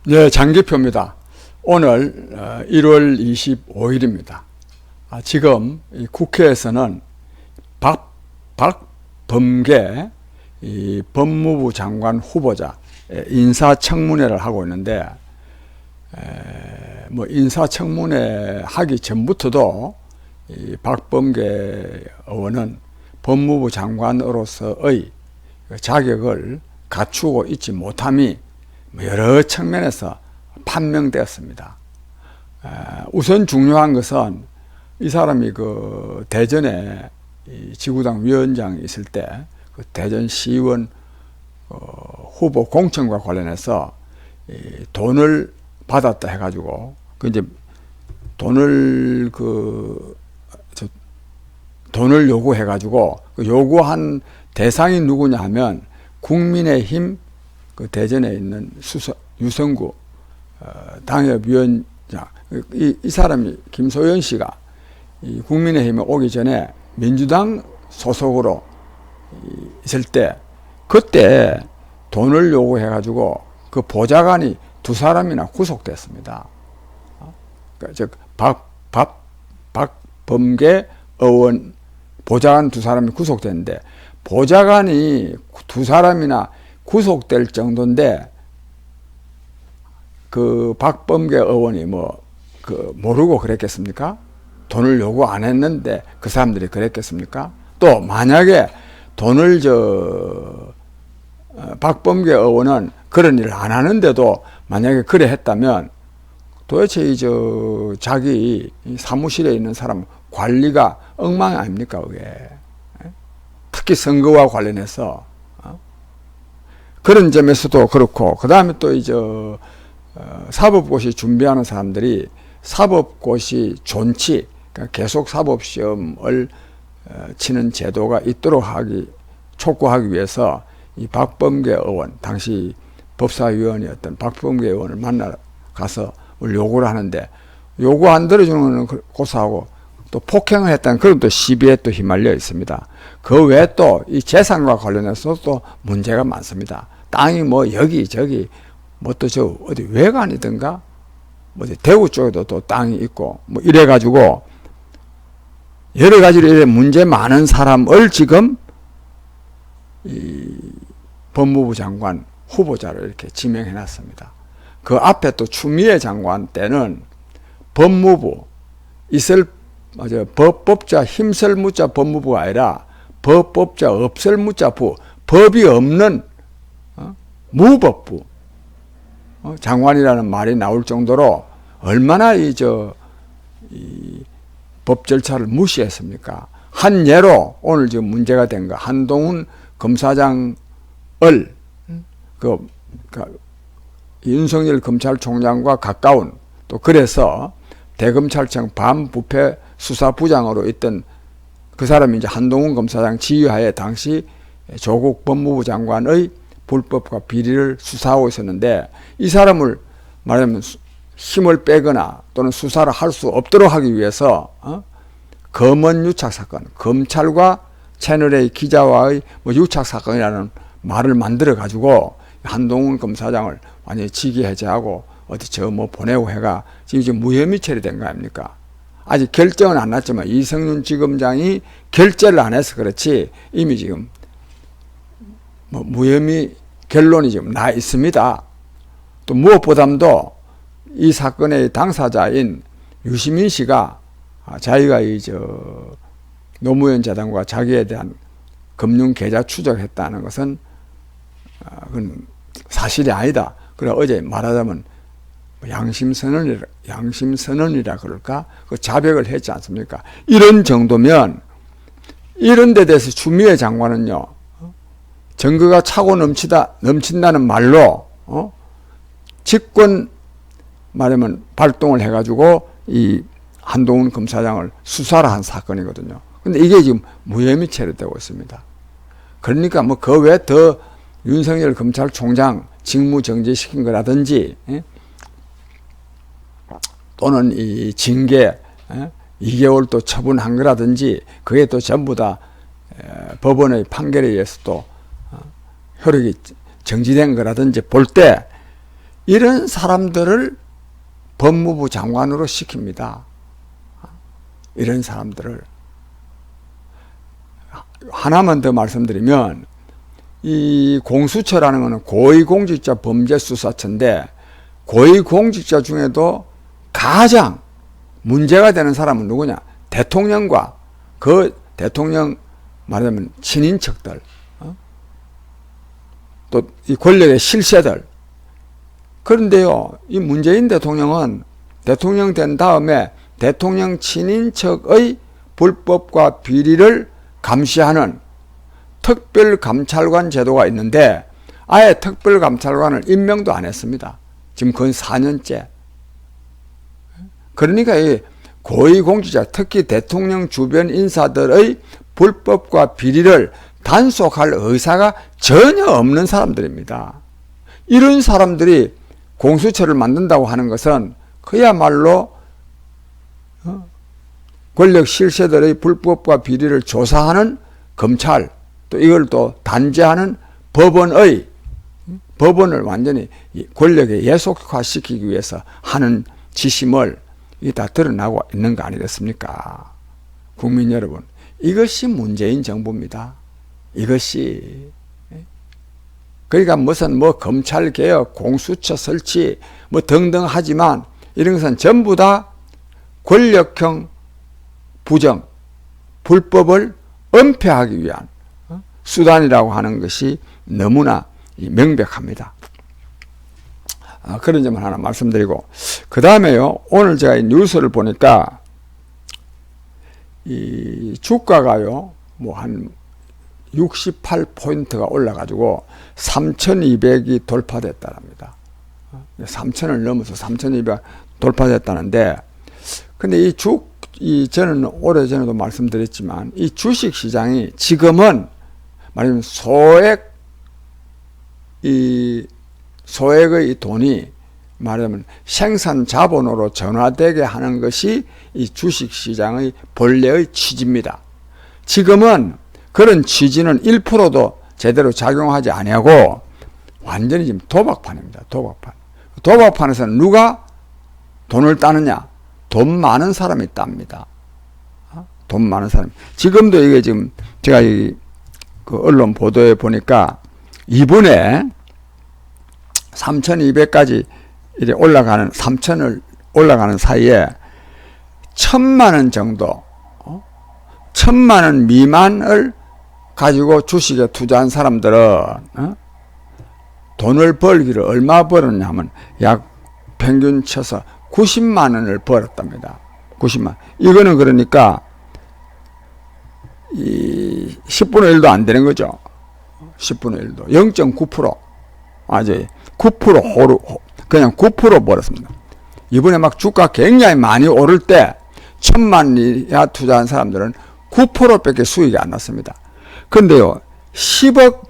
네, 장기표입니다. 오늘 1월 25일입니다. 지금 국회에서는 박범계 법무부 장관 후보자 인사청문회를 하고 있는데, 인사청문회 하기 전부터도 이 박범계 의원은 법무부 장관으로서의 자격을 갖추고 있지 못함이 여러 측면에서 판명되었습니다. 우선 중요한 것은 이 사람이 대전에 지구당 위원장이 있을 때 대전시의원 후보 공천과 관련해서 돈을 받았다 해가지고 이제 돈을 요구해가지고 요구한 대상이 누구냐 하면 국민의힘 대전에 있는 유성구 당협위원장, 이 사람이 김소연 씨가 이 국민의힘에 오기 전에 민주당 소속으로 있을 때 그때 돈을 요구해가지고 그 보좌관이 두 사람이나 구속됐습니다. 즉 박범계 의원 보좌관 두 사람이 구속됐는데, 보좌관이 두 사람이나 구속될 정도인데 그 박범계 의원이 모르고 그랬겠습니까? 돈을 요구 안 했는데 그 사람들이 그랬겠습니까? 또 만약에 돈을 박범계 의원은 그런 일을 안 하는데도 만약에 그래 했다면 도대체 자기 사무실에 있는 사람 관리가 엉망이 아닙니까? 그게 특히 선거와 관련해서 그런 점에서도 그렇고, 그 다음에 또 사법고시 준비하는 사람들이 사법고시 존치, 그러니까 계속 사법시험을 치는 제도가 있도록 촉구하기 위해서 이 박범계 의원, 당시 법사위원이었던 박범계 의원을 만나러 가서 요구를 하는데, 요구 안 들어주는 건 고소하고 또 폭행을 했다는 그런 또 시비에 또 휘말려 있습니다. 그 외에 또 이 재산과 관련해서 또 문제가 많습니다. 땅이 여기저기 어디 외관이든가 어디 대구 쪽에도 또 땅이 있고 이래가지고 여러 가지로 문제 많은 사람을 지금 이 법무부 장관 후보자로 이렇게 지명해 놨습니다. 그 앞에 또 추미애 장관 때는 법무부 법법자 힘쓸 무자 법무부가 아니라 법법자 없을 무자 법이 없는 무법부 장관이라는 말이 나올 정도로 얼마나 이 법 절차를 무시했습니까? 한 예로 오늘 지금 문제가 된 거, 한동훈 검사장을 윤석열 검찰총장과 가까운, 또 그래서 대검찰청 반부패 수사부장으로 있던 그 사람이 이제 한동훈 검사장 지휘하에 당시 조국 법무부 장관의 불법과 비리를 수사하고 있었는데, 이 사람을 말하면 힘을 빼거나 또는 수사를 할 수 없도록 하기 위해서 검언 유착 사건, 검찰과 채널A 기자와의 유착 사건이라는 말을 만들어 가지고 한동훈 검사장을 완전히 직위 해제하고 어디 보내고 해가 지금 무혐의 처리된 거 아닙니까? 아직 결정은 안 났지만 이성윤 지검장이 결재를 안 해서 그렇지 이미 지금 무혐의 결론이 지금 나 있습니다. 또 무엇보다도 이 사건의 당사자인 유시민 씨가 자기가 노무현 재단과 자기에 대한 금융 계좌 추적했다는 것은 그건 사실이 아니다. 그래 어제 말하자면 양심선언이라 그럴까? 그 자백을 했지 않습니까? 이런 정도면 이런 데 대해서 추미애 장관은요, 증거가 차고 넘친다는 말로 직권 말하면 발동을 해가지고 이 한동훈 검사장을 수사를 한 사건이거든요. 근데 이게 지금 무혐의 처리되고 있습니다. 그러니까 그 외에 더 윤석열 검찰총장 직무 정지시킨 거라든지 또는 이 징계 2개월 또 처분한 거라든지 그게 또 전부 다 법원의 판결에 의해서 또 효력이 정지된 거라든지 볼 때 이런 사람들을 법무부 장관으로 시킵니다. 이런 사람들을. 하나만 더 말씀드리면, 이 공수처라는 것은 고위공직자 범죄수사처인데, 고위공직자 중에도 가장 문제가 되는 사람은 누구냐? 대통령과 그 대통령 말하자면 친인척들, 또 이 권력의 실세들. 그런데요, 이 문재인 대통령은 대통령 된 다음에 대통령 친인척의 불법과 비리를 감시하는 특별감찰관 제도가 있는데 아예 특별감찰관을 임명도 안 했습니다. 지금 건 4년째. 그러니까 이 고위공직자, 특히 대통령 주변 인사들의 불법과 비리를 단속할 의사가 전혀 없는 사람들입니다. 이런 사람들이 공수처를 만든다고 하는 것은 그야말로 권력 실세들의 불법과 비리를 조사하는 검찰, 또 이걸 또 단죄하는 법원을 완전히 권력에 예속화시키기 위해서 하는 지심을 이게 다 드러나고 있는 거 아니겠습니까? 국민 여러분, 이것이 문재인 정부입니다. 이것이. 그러니까 무슨 검찰개혁, 공수처 설치 등등 하지만 이런 것은 전부 다 권력형 부정, 불법을 은폐하기 위한 수단이라고 하는 것이 너무나 명백합니다. 그런 점을 하나 말씀드리고, 그 다음에요, 오늘 제가 이 뉴스를 보니까 이 주가가요 한 68포인트가 올라가지고 3,200이 돌파됐다랍니다. 3,000을 넘어서 3,200 돌파됐다는데, 근데 저는 오래전에도 말씀드렸지만 이 주식 시장이 지금은 말하자면 소액의 이 돈이 말하자면 생산 자본으로 전환되게 하는 것이 이 주식 시장의 본래의 취지입니다. 지금은 그런 취지는 1%도 제대로 작용하지 아니하고 완전히 지금 도박판입니다. 도박판에서는 누가 돈을 따느냐? 돈 많은 사람이 땁니다. 돈 많은 사람. 지금도 이게 지금 제가 그 언론 보도에 보니까 이번에 3,200까지 이제 올라가는 3,000을 올라가는 사이에 1,000만 원 정도, 1,000만 원 미만을 가지고 주식에 투자한 사람들은 돈을 벌기를 얼마 벌었냐 하면 약 평균 쳐서 90만 원을 벌었답니다. 90만. 이거는 그러니까 이 10분의 1도 안 되는 거죠. 10분의 1도. 0.9%. 아주 9% 그냥 9% 벌었습니다. 이번에 막 주가 굉장히 많이 오를 때 1,000만 이하 투자한 사람들은 9%밖에 수익이 안 났습니다. 그런데요, 10억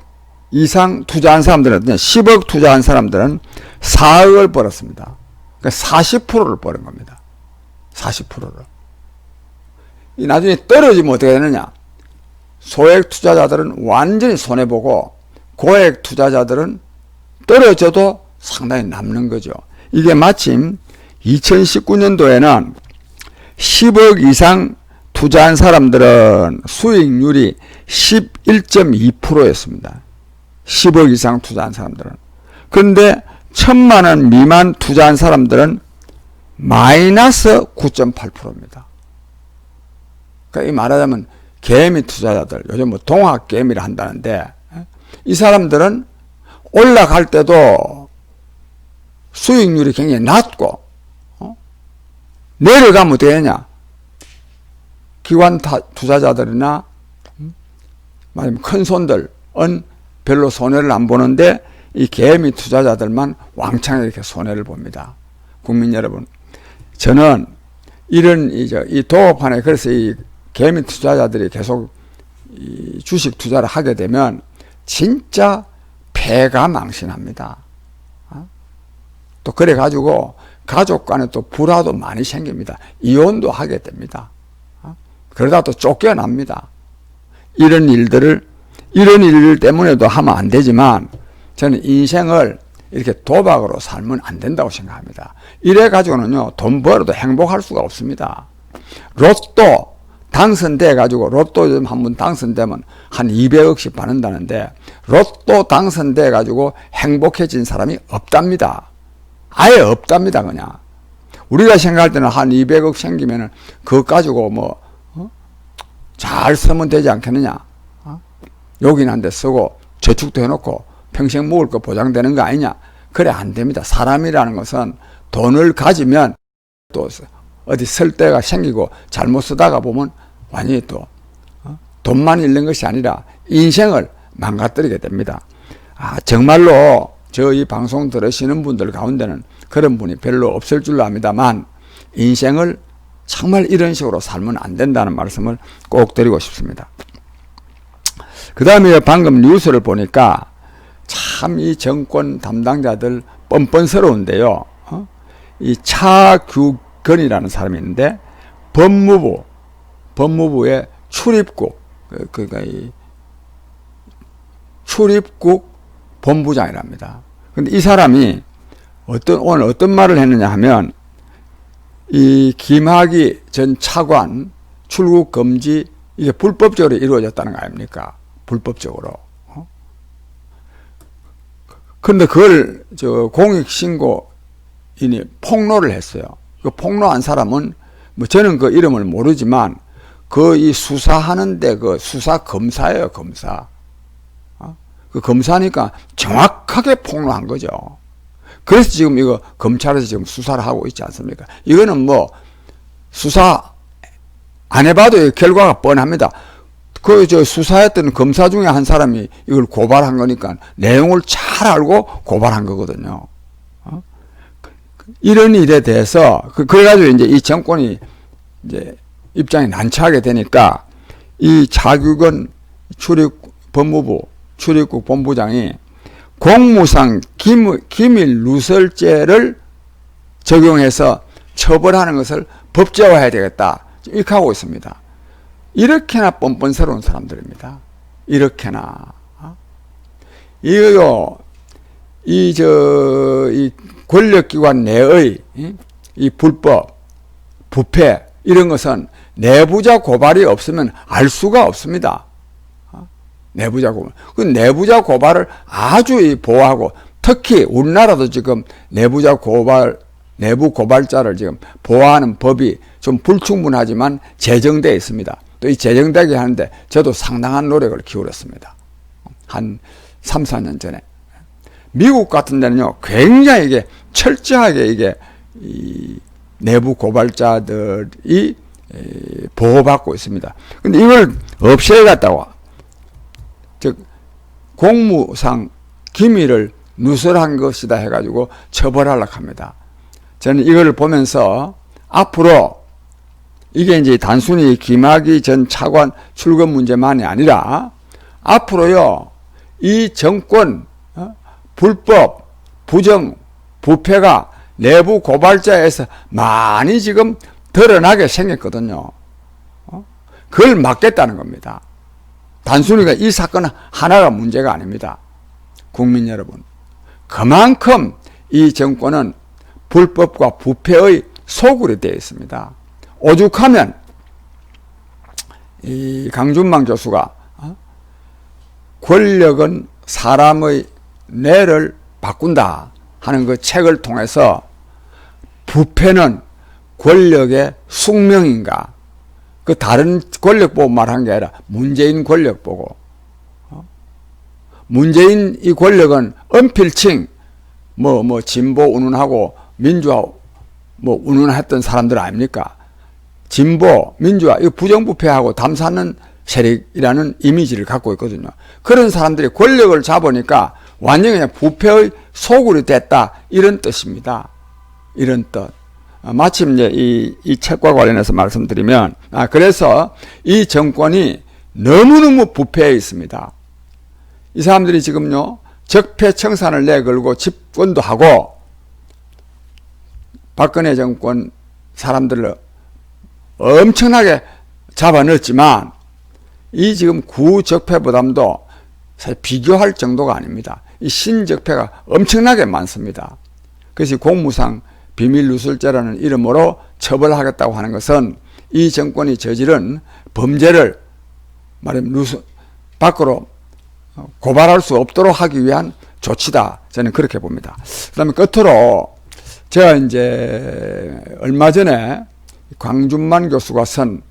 이상 투자한 사람들은 10억 투자한 사람들은 4억을 벌었습니다. 그러니까 40%를 벌은 겁니다. 40%를. 이 나중에 떨어지면 어떻게 되느냐? 소액 투자자들은 완전히 손해보고 고액 투자자들은 떨어져도 상당히 남는 거죠. 이게 마침 2019년도에는 10억 이상 투자한 사람들은 수익률이 11.2%였습니다. 10억 이상 투자한 사람들은. 그런데 1,000만 원 미만 투자한 사람들은 마이너스 9.8%입니다. 그러니까 이 말하자면 개미 투자자들, 요즘 동학 개미를 한다는데, 이 사람들은 올라갈 때도 수익률이 굉장히 낮고, 내려가면 어떻게 되냐? 기관 투자자들이나 큰 손들은 별로 손해를 안 보는데 이 개미 투자자들만 왕창 이렇게 손해를 봅니다. 국민 여러분, 저는 이런 이 도박판에 그래서 이 개미 투자자들이 계속 이 주식 투자를 하게 되면 진짜 패가 망신합니다. 또 그래 가지고 가족 간에 또 불화도 많이 생깁니다. 이혼도 하게 됩니다. 그러다 또 쫓겨납니다. 이런 일 때문에도 하면 안 되지만 저는 인생을 이렇게 도박으로 살면 안 된다고 생각합니다. 이래 가지고는요, 돈 벌어도 행복할 수가 없습니다. 로또 당선돼 가지고, 로또 좀 한번 당선되면 한 200억씩 받는다는데, 로또 당선돼 가지고 행복해진 사람이 없답니다. 아예 없답니다, 그냥. 우리가 생각할 때는 한 200억 생기면은 그거 가지고 뭐, 잘 쓰면 되지 않겠느냐. 여긴 한 대 쓰고 저축도 해놓고 평생 먹을 거 보장되는 거 아니냐. 그래, 안 됩니다. 사람이라는 것은 돈을 가지면 또 어디 쓸 데가 생기고 잘못 쓰다가 보면 완전히 또 돈만 잃는 것이 아니라 인생을 망가뜨리게 됩니다. 정말로 저희 방송 들으시는 분들 가운데는 그런 분이 별로 없을 줄로 압니다만, 인생을 정말 이런 식으로 살면 안 된다는 말씀을 꼭 드리고 싶습니다. 그 다음에 방금 뉴스를 보니까 참 이 정권 담당자들 뻔뻔스러운데요. 이 차규근이라는 사람이 있는데, 법무부의 출입국, 그러니까 이 출입국 본부장이랍니다. 근데 이 사람이 오늘 어떤 말을 했느냐 하면, 이 김학의 전 차관 출국 금지, 이게 불법적으로 이루어졌다는 거 아닙니까? 불법적으로. 그런데 그걸 공익신고인이 폭로를 했어요. 그 폭로한 사람은 뭐 저는 그 이름을 모르지만 이 수사하는데 그 수사 검사예요, 검사. 그 검사니까 정확하게 폭로한 거죠. 그래서 지금 이거 검찰에서 지금 수사를 하고 있지 않습니까? 이거는 뭐 수사 안 해봐도 결과가 뻔합니다. 수사했던 검사 중에 한 사람이 이걸 고발한 거니까 내용을 잘 알고 고발한 거거든요. 이런 일에 대해서, 그래가지고 이제 이 정권이 이제 입장이 난처하게 되니까 이 차규근 법무부 출입국 본부장이 공무상 기밀 누설죄를 적용해서 처벌하는 것을 법제화해야 되겠다. 이렇게 하고 있습니다. 이렇게나 뻔뻔스러운 사람들입니다. 이렇게나. 이 권력기관 내의 이 불법, 부패, 이런 것은 내부자 고발이 없으면 알 수가 없습니다. 내부자 고발. 그 내부자 고발을 아주 보호하고, 특히 우리나라도 지금 내부 고발자를 지금 보호하는 법이 좀 불충분하지만 제정되어 있습니다. 또 이 제정되게 하는데 저도 상당한 노력을 기울였습니다. 한 3, 4년 전에. 미국 같은 데는요, 굉장히 이게 철저하게 이 내부 고발자들이 보호받고 있습니다. 근데 이걸 없애겠다고, 즉, 공무상 기밀을 누설한 것이다 해가지고 처벌하려고 합니다. 저는 이걸 보면서 앞으로 이게 이제 단순히 김학의 전 차관 출근 문제만이 아니라 앞으로요, 이 정권 불법, 부정, 부패가 내부 고발자에서 많이 지금 드러나게 생겼거든요. 그걸 막겠다는 겁니다. 단순히 이 사건 하나가 문제가 아닙니다. 국민 여러분, 그만큼 이 정권은 불법과 부패의 소굴이 되어 있습니다. 오죽하면 이 강준만 교수가 권력은 사람의 뇌를 바꾼다 하는 그 책을 통해서 부패는 권력의 숙명인가, 그 다른 권력 보고 말한 게 아니라 문재인 권력 보고, 문재인 이 권력은 은필칭 진보 운운하고 민주화 운운했던 사람들 아닙니까? 진보, 민주화, 이 부정부패하고 담사는 세력이라는 이미지를 갖고 있거든요. 그런 사람들이 권력을 잡으니까 완전히 그냥 부패의 소굴이 됐다, 이런 뜻입니다. 이런 뜻. 마침 이제 이 책과 관련해서 말씀드리면, 그래서 이 정권이 너무너무 부패해 있습니다. 이 사람들이 지금요, 적폐청산을 내걸고 집권도 하고, 박근혜 정권 사람들을 엄청나게 잡아넣었지만, 이 지금 구적폐 부담도 사실 비교할 정도가 아닙니다. 이 신적폐가 엄청나게 많습니다. 그것이 공무상 비밀누설죄라는 이름으로 처벌하겠다고 하는 것은 이 정권이 저지른 범죄를 말하면 밖으로 고발할 수 없도록 하기 위한 조치다. 저는 그렇게 봅니다. 그 다음에 끝으로 제가 이제 얼마 전에 광준만 교수가 쓴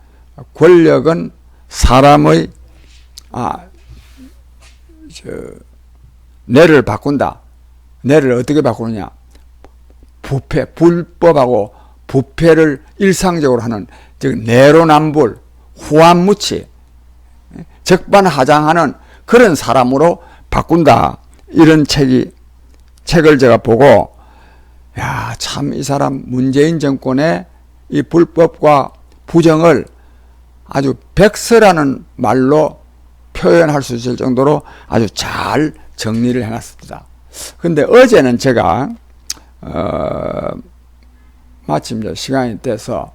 권력은 사람의 뇌를 바꾼다. 뇌를 어떻게 바꾸느냐. 부패, 불법하고 부패를 일상적으로 하는 즉 내로남불, 후한무치, 적반하장하는 그런 사람으로 바꾼다. 이런 책을 제가 보고 야, 참 이 사람 문재인 정권의 이 불법과 부정을 아주 백서라는 말로 표현할 수 있을 정도로 아주 잘 정리를 해놨습니다. 근데 어제는 제가 마침 시간이 돼서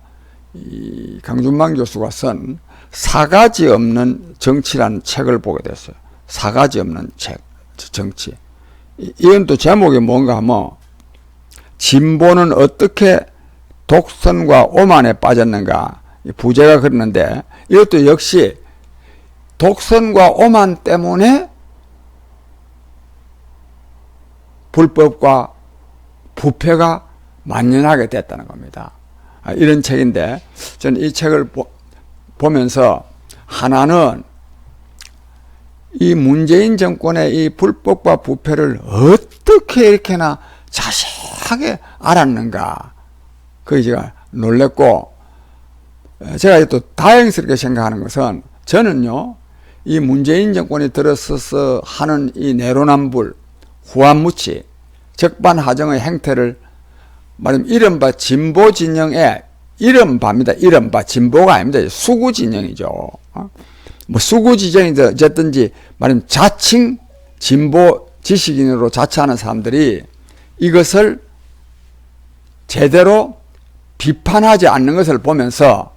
이 강준만 교수가 쓴 사가지 없는 정치라는 책을 보게 됐어요. 사가지 없는 정치. 이건 또 제목이 뭔가 하면 진보는 어떻게 독선과 오만에 빠졌는가 부제가 그러는데 이것도 역시 독선과 오만 때문에 불법과 부패가 만연하게 됐다는 겁니다. 이런 책인데 저는 이 책을 보면서 하나는 이 문재인 정권의 이 불법과 부패를 어떻게 이렇게나 자세하게 알았는가 그게 제가 놀랬고 제가 또 다행스럽게 생각하는 것은 저는요 이 문재인 정권이 들어서서 하는 이 내로남불 후한무치 적반하장의 행태를 말하면 이른바 진보 진영의 이른바입니다. 이른바 진보가 아닙니다. 수구 진영이죠. 뭐 수구 진영이든 어쨌든지 말하면 자칭 진보 지식인으로 자처하는 사람들이 이것을 제대로 비판하지 않는 것을 보면서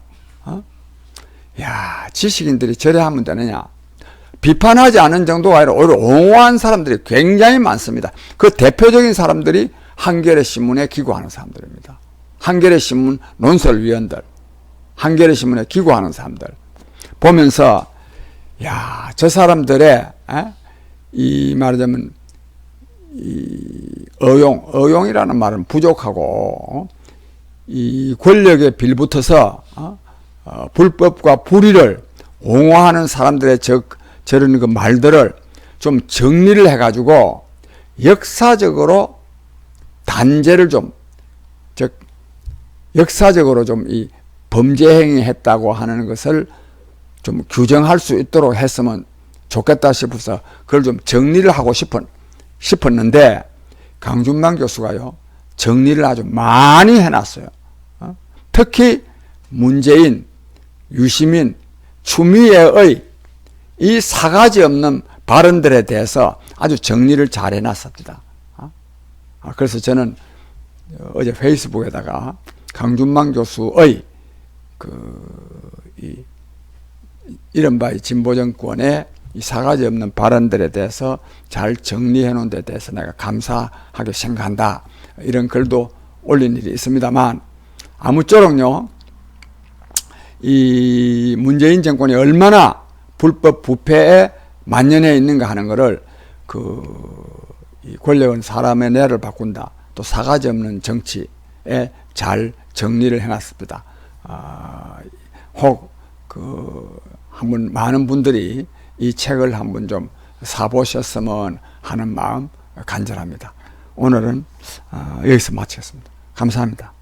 야, 지식인들이 저래 하면 되느냐. 비판하지 않은 정도가 아니라 오히려 옹호한 사람들이 굉장히 많습니다. 그 대표적인 사람들이 한겨레 신문에 기고하는 사람들입니다. 한겨레 신문 논설위원들, 한겨레 신문에 기고하는 사람들 보면서 야, 저 사람들의 이 말하자면 이 어용이라는 말은 부족하고 이 권력에 빌붙어서 불법과 불의를 옹호하는 사람들의 저런 그 말들을 좀 정리를 해가지고 역사적으로 단죄를 즉 역사적으로 좀 이 범죄 행위했다고 하는 것을 좀 규정할 수 있도록 했으면 좋겠다 싶어서 그걸 좀 정리를 하고 싶었는데 강준만 교수가요 정리를 아주 많이 해놨어요. 특히 문재인, 유시민, 추미애의 이 사가지 없는 발언들에 대해서 아주 정리를 잘 해놨습니다. 그래서 저는 어제 페이스북에다가 강준만 교수의 이른바 진보 정권의 이 사가지 없는 발언들에 대해서 잘 정리해 놓은 데 대해서 내가 감사하게 생각한다. 이런 글도 올린 일이 있습니다만 아무쪼록요 이 문재인 정권이 얼마나 불법 부패에 만연해 있는가 하는 것을 이 권력은 사람의 뇌를 바꾼다. 또 사가지 없는 정치에 잘 정리를 해놨습니다. 한번 많은 분들이 이 책을 한번 좀 사보셨으면 하는 마음 간절합니다. 오늘은 여기서 마치겠습니다. 감사합니다.